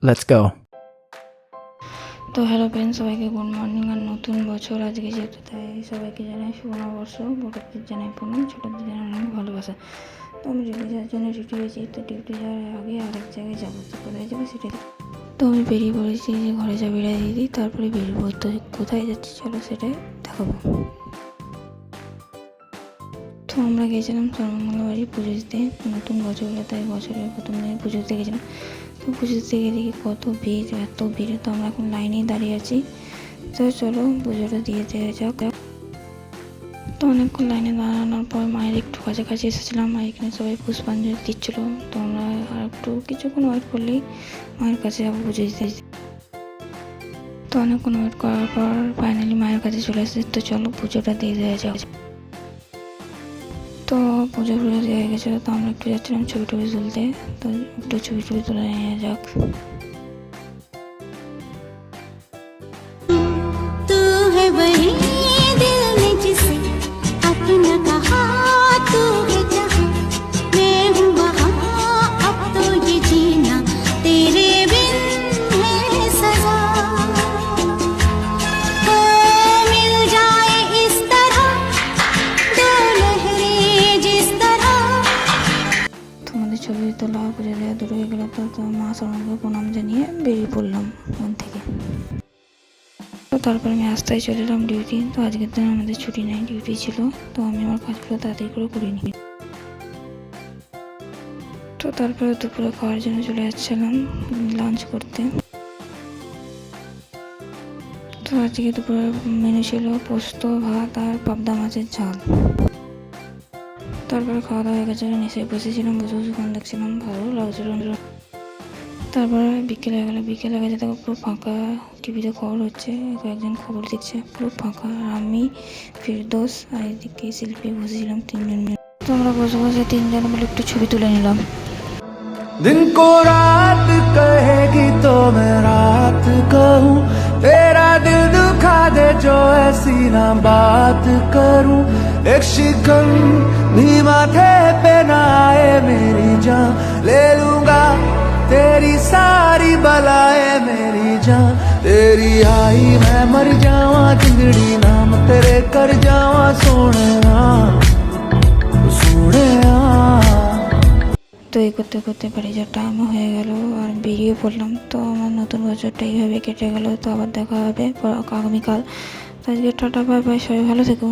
Let's go. তো hello friend, সবাইকে good morning. আর নতুন বছর আজকে যেহেতু, তাই সবাইকে জানাই শুভ নববর্ষ। বড়দের জানাই প্রণাম, ছোটোদের জানাই অনেক ভালোবাসা। তো আমি ডিউটি যাওয়ার জন্য ডিউটি হয়েছি। তো ডিউটি যাওয়ার আগে আরেক জায়গায় যাবো, তো কোথায় যাবো সেটাই। তো আমি বেরিয়ে পড়েছি যে ঘরে চাবিটা দিয়ে দিই, তারপরে বেরোবো। তো কোথায় যাচ্ছি চলো সেটাই দেখাবো। তো আমরা গিয়েছিলাম সর্বমঙ্গলা বাড়ি পুজো দিতে, নতুন বছর হলে তাই বছরের প্রথম দিনে পুজো দিতে গেছিলাম। তো পুজো দিতে গিয়ে দেখি কত ভিড়, এত ভিড়। তো আমরা এখন লাইনেই দাঁড়িয়ে আছি। তো চলো পুজোটা দিয়ে দেওয়া যাক। তো অনেকক্ষণ লাইনে দাঁড়ানোর পর মায়ের একটু কাছাকাছি এসেছিলাম। আর এখানে সবাই পুষ্পাঞ্জলি দিচ্ছিলো। তো আমরা আর একটু কিছুক্ষণ ওয়েট করলেই মায়ের কাছে যাবো পুজো দিতে। তো অনেকক্ষণ ওয়েট করার পর ফাইনালি মায়ের কাছে চলে এসেছে। তো চলো পুজোটা দিয়ে দেওয়া যাক। তো পুজো দিয়ে গেছিলো। তো আমরা একটু যাচ্ছিলাম ছবি টবি তুলতে। তো একটু ছবি টবি তুলে নেওয়া যাক। ছবি তোলা পুজো দেওয়া দূর হয়ে গেল। তো মা সর্বকে প্রণাম জানিয়ে বেরিয়ে পড়লাম ওখান থেকে। তো তারপরে আমি রাস্তায় চলে এলাম ডিউটি। তো আজকের দিন আমাদের ছুটি নেই, ডিউটি ছিল। তো আমি আমার কাজগুলো তাড়াতাড়ি করে করিনি। তো তারপরে দুপুরে খাওয়ার জন্য চলে যাচ্ছিলাম লাঞ্চ করতে। তো আজকে দুপুরে মেনু ছিল পোস্ত, ভাত আর পাবদা মাছের ঝাল। তারপরে খাওয়া দাওয়া হয়ে গেছে, নিচে বসেছিলাম, বসে বসে ফোন দেখছিলাম, ভালো লাগছিল। তারপরে বিকেল হয়ে গেলো। বিকেল হয়ে গেছে, দেখো পুরো ফাঁকা। টিভিতে খবর হচ্ছে, কয়েকজন খবর দিচ্ছে, পুরো ফাঁকা। আর আমি, ফিরদৌস আর এদিকে শিল্পী বসেছিলাম তিনজন মিলে। তো আমরা বসে বসে তিনজন মিলে একটু ছবি তুলে নিলাম। दिन को रात कहेगी तो मैं रात कहूँ, तेरा दिल दुखा दे जो ऐसी ना बात करूँ। एक शिकन भी माथे पे ना आए मेरी जान, ले लूंगा तेरी सारी बलाए मेरी जान। तेरी आई मैं मर जावा, जिंदड़ी नाम तेरे कर जावा सोने सोने। তো এই করতে করতে বাড়ি যাওয়ার টাইমও হয়ে গেল আর বেরিয়ে পড়লাম। তো আমার নতুন বছরটা এইভাবে কেটে গেল। তো আবার দেখা হবে আগামীকাল। তো আজকে টাটা, বাই বাই, সবাই ভালো থেকো।